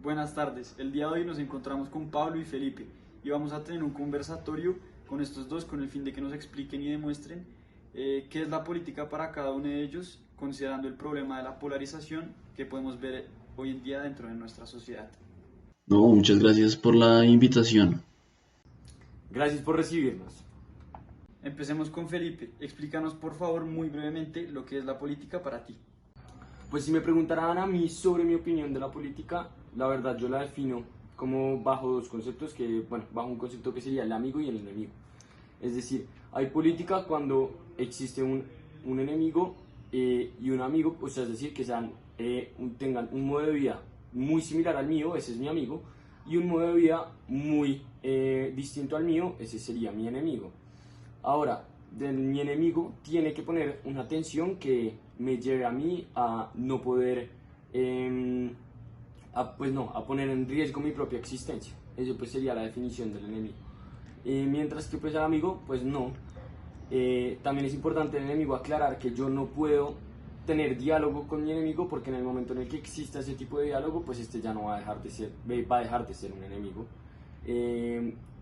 Buenas tardes. El día de hoy nos encontramos con Pablo y Felipe y vamos a tener un conversatorio con estos dos con el fin de que nos expliquen y demuestren qué es la política para cada uno de ellos, considerando el problema de la polarización que podemos ver hoy en día dentro de nuestra sociedad. No, muchas gracias por la invitación. Gracias por recibirnos. Empecemos con Felipe. Explícanos por favor muy brevemente lo que es la política para ti. Pues si me preguntaran a mí sobre mi opinión de la política, la verdad yo la defino como bajo dos conceptos bajo un concepto que sería el amigo y el enemigo. Es decir, hay política cuando existe un enemigo y un amigo, o sea, es decir, que tengan un modo de vida muy similar al mío, ese es mi amigo, y un modo de vida muy distinto al mío, ese sería mi enemigo. Ahora, mi enemigo tiene que poner una tensión que me lleve a mí a no poder, a poner en riesgo mi propia existencia. Eso pues sería la definición del enemigo. Mientras que pues al amigo, pues no. También es importante el enemigo aclarar que yo no puedo tener diálogo con mi enemigo, porque en el momento en el que exista ese tipo de diálogo, pues este ya no va a dejar de ser un enemigo.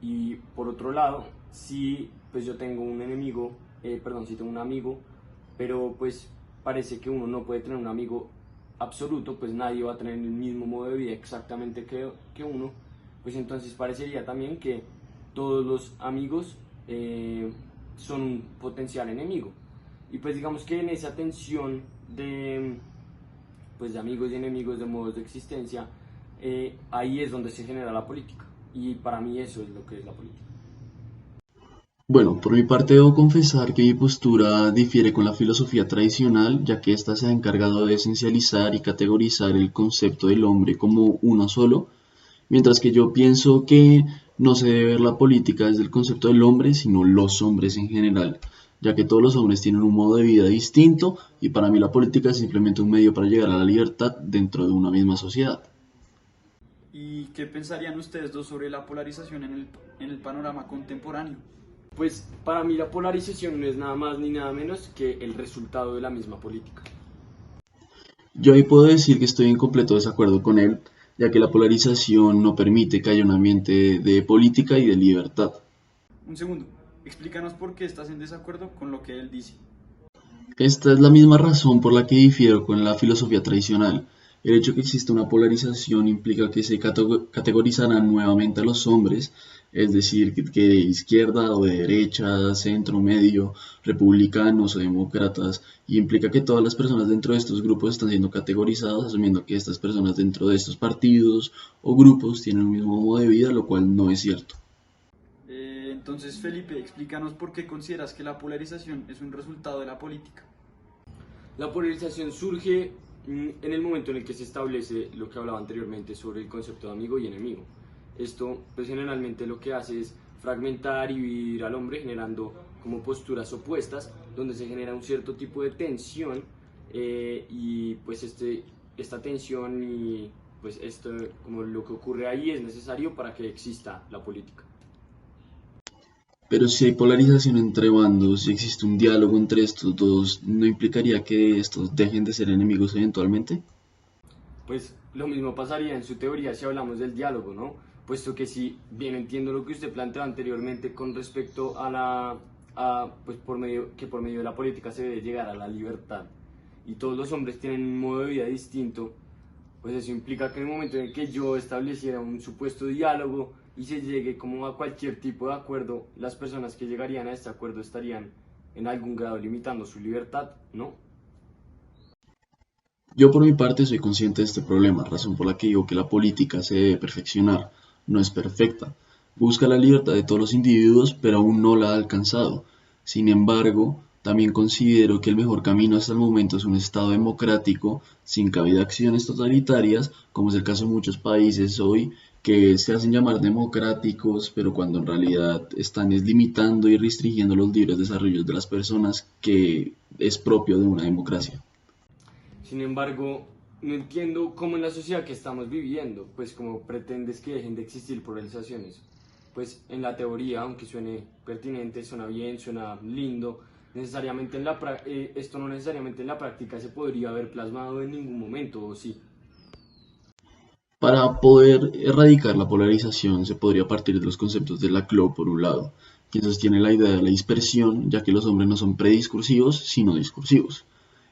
Y por otro lado, si pues yo tengo un enemigo, si tengo un amigo, pero pues parece que uno no puede tener un amigo absoluto, pues nadie va a tener el mismo modo de vida exactamente que uno, pues entonces parecería también que todos los amigos son un potencial enemigo. Y pues digamos que en esa tensión de amigos y enemigos, de modos de existencia, ahí es donde se genera la política. Y para mí eso es lo que es la política. Bueno, por mi parte debo confesar que mi postura difiere con la filosofía tradicional, ya que ésta se ha encargado de esencializar y categorizar el concepto del hombre como uno solo, mientras que yo pienso que no se debe ver la política desde el concepto del hombre, sino los hombres en general, ya que todos los hombres tienen un modo de vida distinto y para mí la política es simplemente un medio para llegar a la libertad dentro de una misma sociedad. ¿Y qué pensarían ustedes dos sobre la polarización en el panorama contemporáneo? Pues para mí la polarización no es nada más ni nada menos que el resultado de la misma política. Yo ahí puedo decir que estoy en completo desacuerdo con él, ya que la polarización no permite que haya un ambiente de política y de libertad. Un segundo, explícanos por qué estás en desacuerdo con lo que él dice. Esta es la misma razón por la que difiero con la filosofía tradicional. El hecho de que exista una polarización implica que se categorizarán nuevamente a los hombres, es decir, que de izquierda o de derecha, centro, medio, republicanos o demócratas, y implica que todas las personas dentro de estos grupos están siendo categorizadas, asumiendo que estas personas dentro de estos partidos o grupos tienen un mismo modo de vida, lo cual no es cierto. Entonces, Felipe, explícanos por qué consideras que la polarización es un resultado de la política. La polarización surge en el momento en el que se establece lo que hablaba anteriormente sobre el concepto de amigo y enemigo. Esto pues generalmente lo que hace es fragmentar y dividir al hombre, generando como posturas opuestas, donde se genera un cierto tipo de tensión y pues esta tensión y pues esto, como lo que ocurre ahí, es necesario para que exista la política. Pero si hay polarización entre bandos y existe un diálogo entre estos dos, ¿no implicaría que estos dejen de ser enemigos eventualmente? Pues lo mismo pasaría en su teoría si hablamos del diálogo, ¿no? Puesto que si bien entiendo lo que usted planteó anteriormente con respecto pues por medio de la política se debe llegar a la libertad y todos los hombres tienen un modo de vida distinto, pues eso implica que en el momento en el que yo estableciera un supuesto diálogo y se llegue como a cualquier tipo de acuerdo, las personas que llegarían a este acuerdo estarían en algún grado limitando su libertad, ¿no? Yo por mi parte soy consciente de este problema, razón por la que digo que la política se debe perfeccionar, no es perfecta. Busca la libertad de todos los individuos, pero aún no la ha alcanzado. Sin embargo, también considero que el mejor camino hasta el momento es un Estado democrático, sin cabida a acciones totalitarias, como es el caso de muchos países hoy, que se hacen llamar democráticos, pero cuando en realidad están limitando y restringiendo los libres desarrollos de las personas, que es propio de una democracia. Sin embargo, no entiendo cómo en la sociedad que estamos viviendo, pues como pretendes que dejen de existir polarizaciones. Pues en la teoría, aunque suene pertinente, suena bien, suena lindo, esto no necesariamente en la práctica se podría haber plasmado en ningún momento, ¿o sí? Para poder erradicar la polarización se podría partir de los conceptos de Laclau por un lado, quien sostiene la idea de la dispersión, ya que los hombres no son prediscursivos, sino discursivos.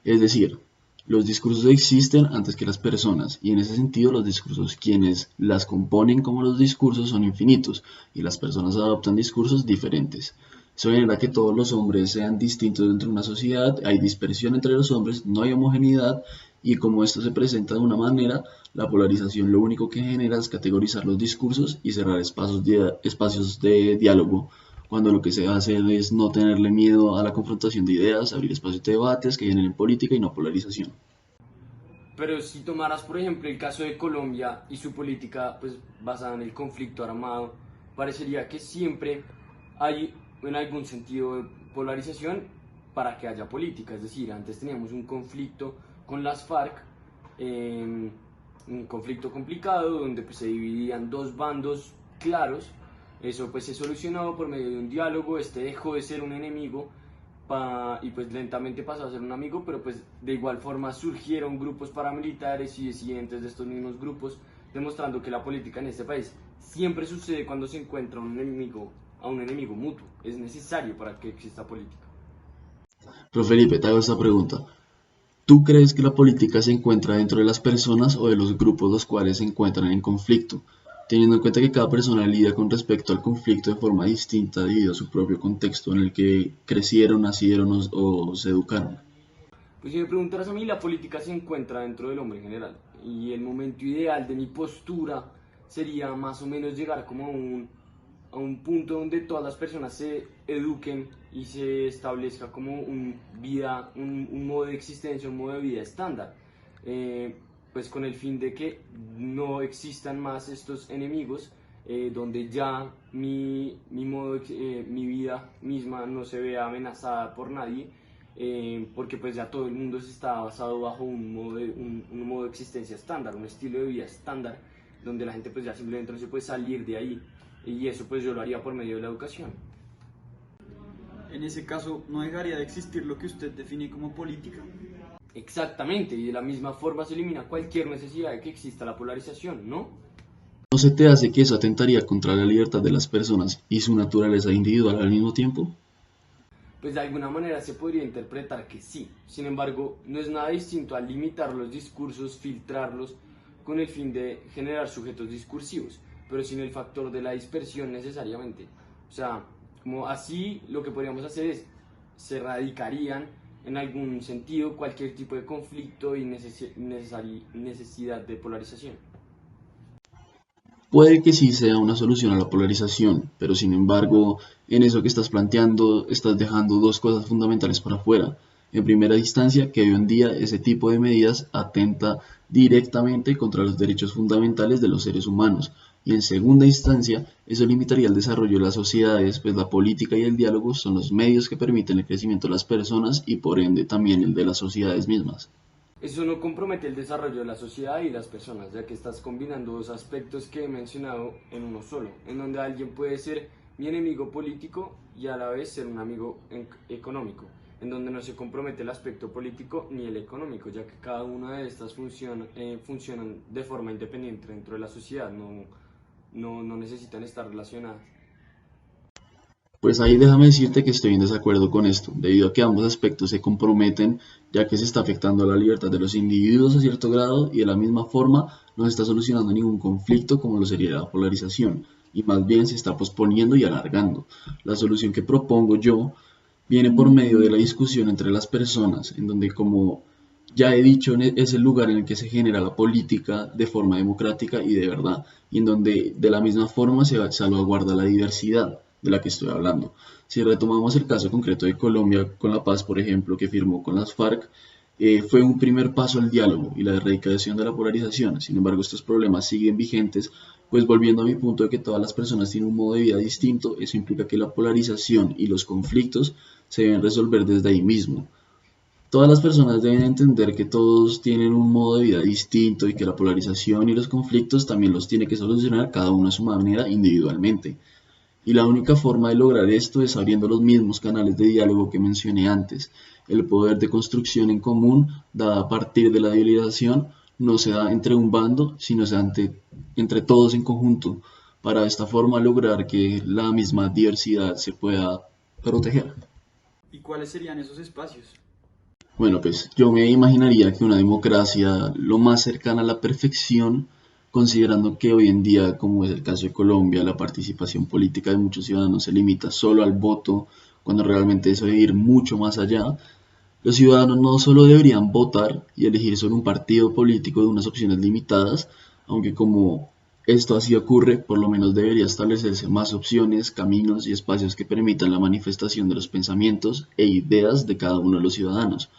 Es decir, los discursos existen antes que las personas, y en ese sentido los discursos quienes las componen como los discursos son infinitos, y las personas adoptan discursos diferentes. Eso genera que todos los hombres sean distintos dentro de una sociedad, hay dispersión entre los hombres, no hay homogeneidad, y como esto se presenta de una manera, la polarización lo único que genera es categorizar los discursos y cerrar espacios de diálogo, cuando lo que se hace es no tenerle miedo a la confrontación de ideas, abrir espacios de debates que generen política y no polarización. Pero si tomaras, por ejemplo, el caso de Colombia y su política pues, basada en el conflicto armado, parecería que siempre hay en algún sentido de polarización para que haya política. Es decir, antes teníamos un conflicto con las FARC, un conflicto complicado donde pues, se dividían dos bandos claros. Eso pues se solucionó por medio de un diálogo, dejó de ser un enemigo y pues lentamente pasó a ser un amigo, pero pues de igual forma surgieron grupos paramilitares y disidentes de estos mismos grupos, demostrando que la política en este país siempre sucede cuando se encuentra a un enemigo mutuo. Es necesario para que exista política. Pero Felipe, te hago esta pregunta. ¿Tú crees que la política se encuentra dentro de las personas o de los grupos los cuales se encuentran en conflicto? Teniendo en cuenta que cada persona lidia con respecto al conflicto de forma distinta debido a su propio contexto en el que crecieron, nacieron o se educaron. Pues si me preguntaras a mí, la política se encuentra dentro del hombre en general. Y el momento ideal de mi postura sería más o menos llegar como a un punto donde todas las personas se eduquen y se establezca como un modo de existencia, un modo de vida estándar. Pues con el fin de que no existan más estos enemigos, donde ya mi vida misma no se vea amenazada por nadie, porque pues ya todo el mundo se está basado bajo un modo de existencia estándar, un estilo de vida estándar, donde la gente pues ya simplemente no se puede salir de ahí, y eso pues yo lo haría por medio de la educación. En ese caso, ¿no dejaría de existir lo que usted define como política? Exactamente, y de la misma forma se elimina cualquier necesidad de que exista la polarización, ¿no? ¿No se te hace que eso atentaría contra la libertad de las personas y su naturaleza individual al mismo tiempo? Pues de alguna manera se podría interpretar que sí. Sin embargo, no es nada distinto al limitar los discursos, filtrarlos, con el fin de generar sujetos discursivos, pero sin el factor de la dispersión necesariamente. O sea, como así lo que podríamos hacer es, se erradicarían en algún sentido cualquier tipo de conflicto y necesidad de polarización. Puede que sí sea una solución a la polarización, pero sin embargo, en eso que estás planteando, estás dejando dos cosas fundamentales para afuera. En primera instancia, que hoy en día ese tipo de medidas atenta directamente contra los derechos fundamentales de los seres humanos. Y en segunda instancia, eso limitaría el desarrollo de las sociedades, pues la política y el diálogo son los medios que permiten el crecimiento de las personas y por ende también el de las sociedades mismas. Eso no compromete el desarrollo de la sociedad y las personas, ya que estás combinando dos aspectos que he mencionado en uno solo, en donde alguien puede ser mi enemigo político y a la vez ser un amigo económico, en donde no se compromete el aspecto político ni el económico, ya que cada una de estas funcionan de forma independiente dentro de la sociedad, no necesitan estar relacionadas. Pues ahí déjame decirte que estoy en desacuerdo con esto, debido a que ambos aspectos se comprometen, ya que se está afectando a la libertad de los individuos a cierto grado y de la misma forma no se está solucionando ningún conflicto como lo sería la polarización, y más bien se está posponiendo y alargando. La solución que propongo yo viene por medio de la discusión entre las personas, en donde, como ya he dicho, es el lugar en el que se genera la política de forma democrática y de verdad, y en donde de la misma forma se salvaguarda la diversidad de la que estoy hablando. Si retomamos el caso concreto de Colombia con la paz, por ejemplo, que firmó con las FARC, fue un primer paso al diálogo y la erradicación de la polarización. Sin embargo, estos problemas siguen vigentes, pues volviendo a mi punto de que todas las personas tienen un modo de vida distinto, eso implica que la polarización y los conflictos se deben resolver desde ahí mismo. Todas las personas deben entender que todos tienen un modo de vida distinto y que la polarización y los conflictos también los tiene que solucionar cada uno a su manera individualmente. Y la única forma de lograr esto es abriendo los mismos canales de diálogo que mencioné antes. El poder de construcción en común, dada a partir de la deliberación, no se da entre un bando, sino se da entre todos en conjunto, para de esta forma lograr que la misma diversidad se pueda proteger. ¿Y cuáles serían esos espacios? Bueno, pues yo me imaginaría que una democracia lo más cercana a la perfección, considerando que hoy en día, como es el caso de Colombia, la participación política de muchos ciudadanos se limita solo al voto, cuando realmente eso debe ir mucho más allá. Los ciudadanos no solo deberían votar y elegir solo un partido político de unas opciones limitadas, aunque como esto así ocurre, por lo menos debería establecerse más opciones, caminos y espacios que permitan la manifestación de los pensamientos e ideas de cada uno de los ciudadanos,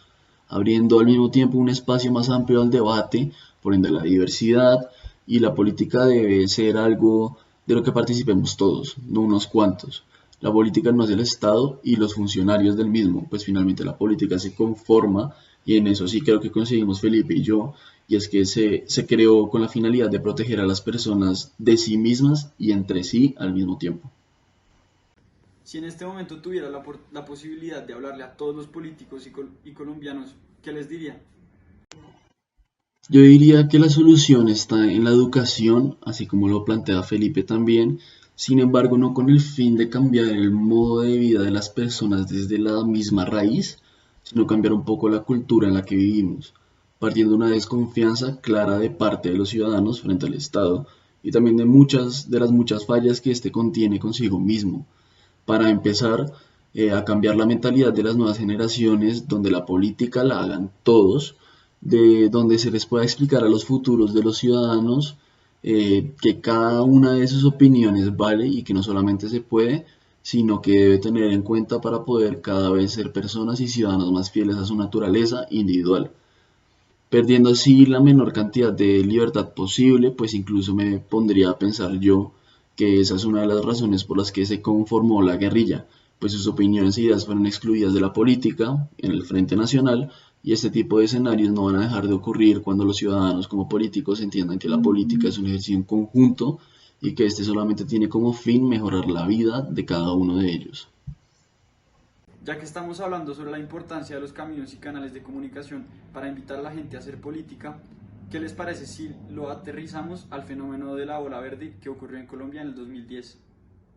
abriendo al mismo tiempo un espacio más amplio al debate, por ende la diversidad, y la política debe ser algo de lo que participemos todos, no unos cuantos. La política no es el Estado y los funcionarios del mismo, pues finalmente la política se conforma, y en eso sí creo que coincidimos Felipe y yo, y es que se creó con la finalidad de proteger a las personas de sí mismas y entre sí al mismo tiempo. Si en este momento tuviera la posibilidad de hablarle a todos los políticos y colombianos, ¿qué les diría? Yo diría que la solución está en la educación, así como lo plantea Felipe también, sin embargo no con el fin de cambiar el modo de vida de las personas desde la misma raíz, sino cambiar un poco la cultura en la que vivimos, partiendo de una desconfianza clara de parte de los ciudadanos frente al Estado y también de las muchas fallas que éste contiene consigo mismo. Para empezar, a cambiar la mentalidad de las nuevas generaciones, donde la política la hagan todos, de donde se les pueda explicar a los futuros de los ciudadanos que cada una de sus opiniones vale y que no solamente se puede, sino que debe tener en cuenta para poder cada vez ser personas y ciudadanos más fieles a su naturaleza individual, perdiendo así la menor cantidad de libertad posible, pues incluso me pondría a pensar yo que esa es una de las razones por las que se conformó la guerrilla, pues sus opiniones e ideas fueron excluidas de la política en el Frente Nacional, y este tipo de escenarios no van a dejar de ocurrir cuando los ciudadanos como políticos entiendan que la política es un ejercicio en conjunto y que este solamente tiene como fin mejorar la vida de cada uno de ellos. Ya que estamos hablando sobre la importancia de los caminos y canales de comunicación para invitar a la gente a hacer política, ¿qué les parece si lo aterrizamos al fenómeno de la ola verde que ocurrió en Colombia en el 2010?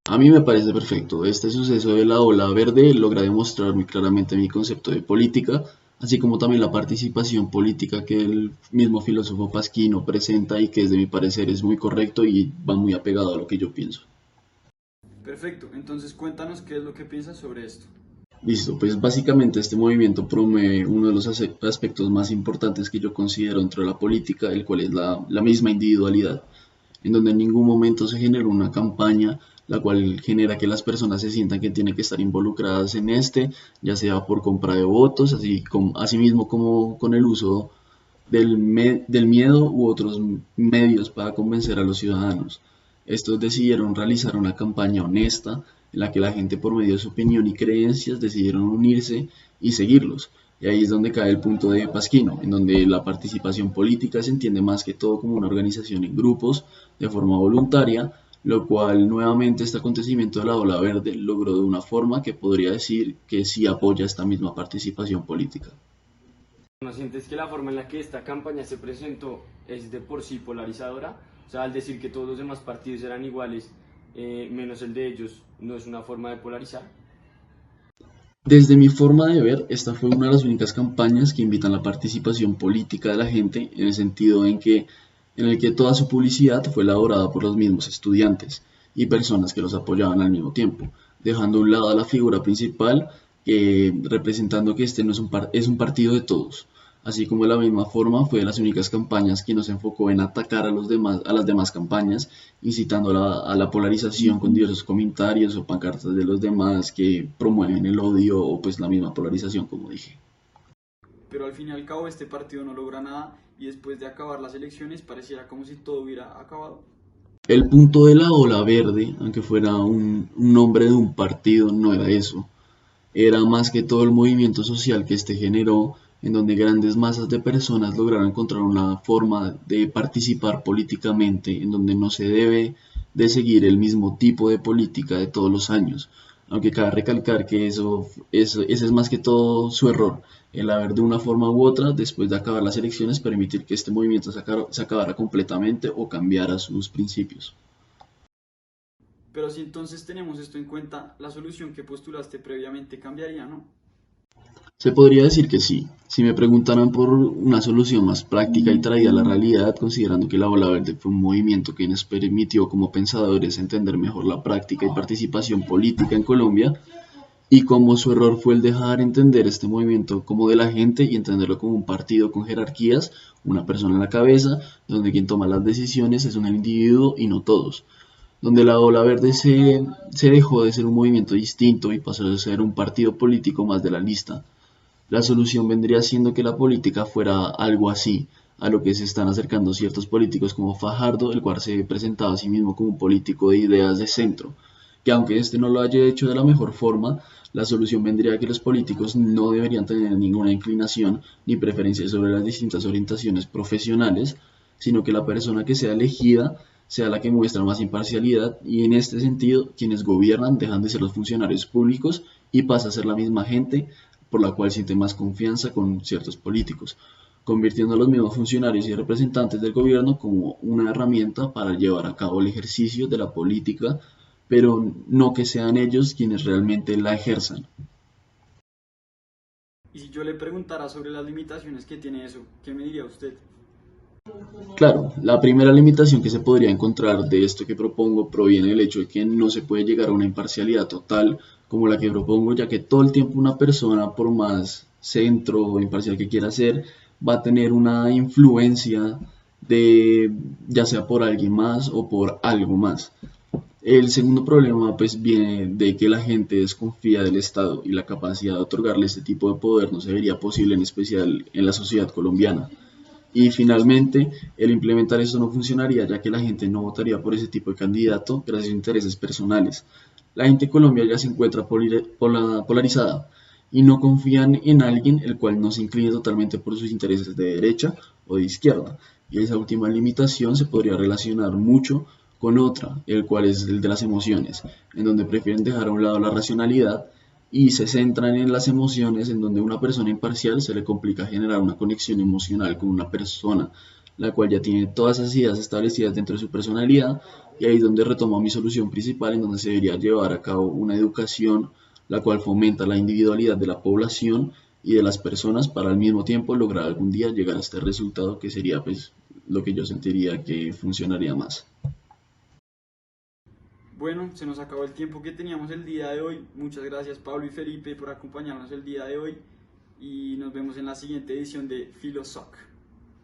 A mí me parece perfecto. Este suceso de la ola verde logra demostrar muy claramente mi concepto de política, así como también la participación política que el mismo filósofo Pasquino presenta y que desde mi parecer es muy correcto y va muy apegado a lo que yo pienso. Perfecto, entonces cuéntanos qué es lo que piensas sobre esto. Listo, pues básicamente este movimiento promueve uno de los aspectos más importantes que yo considero dentro de la política, el cual es la misma individualidad, en donde en ningún momento se genera una campaña la cual genera que las personas se sientan que tienen que estar involucradas en este, ya sea por compra de votos, así mismo como con el uso del miedo u otros medios para convencer a los ciudadanos. Estos decidieron realizar una campaña honesta en la que la gente por medio de su opinión y creencias decidieron unirse y seguirlos. Y ahí es donde cae el punto de Pasquino, en donde la participación política se entiende más que todo como una organización en grupos de forma voluntaria, lo cual nuevamente este acontecimiento de la ola verde logró de una forma que podría decir que sí apoya esta misma participación política. ¿No sientes que la forma en la que esta campaña se presentó es de por sí polarizadora? O sea, al decir que todos los demás partidos eran iguales, menos el de ellos, ¿no es una forma de polarizar? Desde mi forma de ver, esta fue una de las únicas campañas que invitan la participación política de la gente, en el sentido en el que toda su publicidad fue elaborada por los mismos estudiantes y personas que los apoyaban al mismo tiempo, dejando a un lado a la figura principal, representando que este no es es un partido de todos. Así como de la misma forma fue de las únicas campañas que nos enfocó en atacar a las demás campañas, incitando a la polarización con diversos comentarios o pancartas de los demás que promueven el odio o pues la misma polarización, como dije. Pero al fin y al cabo este partido no logra nada y después de acabar las elecciones pareciera como si todo hubiera acabado. El punto de la ola verde, aunque fuera un nombre de un partido, no era eso. Era más que todo el movimiento social que este generó, en donde grandes masas de personas lograron encontrar una forma de participar políticamente, en donde no se debe de seguir el mismo tipo de política de todos los años. aunque cabe recalcar que ese es más que todo su error, el haber de una forma u otra, después de acabar las elecciones, permitir que este movimiento se acabara completamente o cambiara sus principios. Pero si entonces tenemos esto en cuenta, la solución que postulaste previamente cambiaría, ¿no? Se podría decir que sí. Si me preguntaran por una solución más práctica y traída a la realidad, considerando que la Ola Verde fue un movimiento que nos permitió como pensadores entender mejor la práctica y participación política en Colombia, y como su error fue el dejar entender este movimiento como de la gente y entenderlo como un partido con jerarquías, una persona en la cabeza, donde quien toma las decisiones es un individuo y no todos, donde la Ola Verde se dejó de ser un movimiento distinto y pasó a ser un partido político más de la lista. La solución vendría siendo que la política fuera algo así, a lo que se están acercando ciertos políticos como Fajardo, el cual se presentaba a sí mismo como un político de ideas de centro, que aunque este no lo haya hecho de la mejor forma, la solución vendría a que los políticos no deberían tener ninguna inclinación ni preferencia sobre las distintas orientaciones profesionales, sino que la persona que sea elegida sea la que muestra más imparcialidad y en este sentido quienes gobiernan dejan de ser los funcionarios públicos y pasa a ser la misma gente por la cual siente más confianza con ciertos políticos, convirtiendo a los mismos funcionarios y representantes del gobierno como una herramienta para llevar a cabo el ejercicio de la política, pero no que sean ellos quienes realmente la ejerzan. Y si yo le preguntara sobre las limitaciones que tiene eso, ¿qué me diría usted? Claro, la primera limitación que se podría encontrar de esto que propongo proviene del hecho de que no se puede llegar a una imparcialidad total como la que propongo, ya que todo el tiempo una persona, por más centro o imparcial que quiera ser, va a tener una influencia de ya sea por alguien más o por algo más. El segundo problema pues viene de que la gente desconfía del Estado y la capacidad de otorgarle este tipo de poder no se vería posible en especial en la sociedad colombiana. Y finalmente, el implementar esto no funcionaría ya que la gente no votaría por ese tipo de candidato gracias a intereses personales. La gente en Colombia ya se encuentra polarizada y no confían en alguien el cual no se incline totalmente por sus intereses de derecha o de izquierda. Y esa última limitación se podría relacionar mucho con otra, el cual es el de las emociones, en donde prefieren dejar a un lado la racionalidad y se centran en las emociones, en donde una persona imparcial se le complica generar una conexión emocional con una persona, la cual ya tiene todas esas ideas establecidas dentro de su personalidad, y ahí es donde retomo mi solución principal, en donde se debería llevar a cabo una educación la cual fomenta la individualidad de la población y de las personas para al mismo tiempo lograr algún día llegar a este resultado que sería pues lo que yo sentiría que funcionaría más. Bueno, se nos acabó el tiempo que teníamos el día de hoy. Muchas gracias Pablo y Felipe por acompañarnos el día de hoy y nos vemos en la siguiente edición de Filosoc.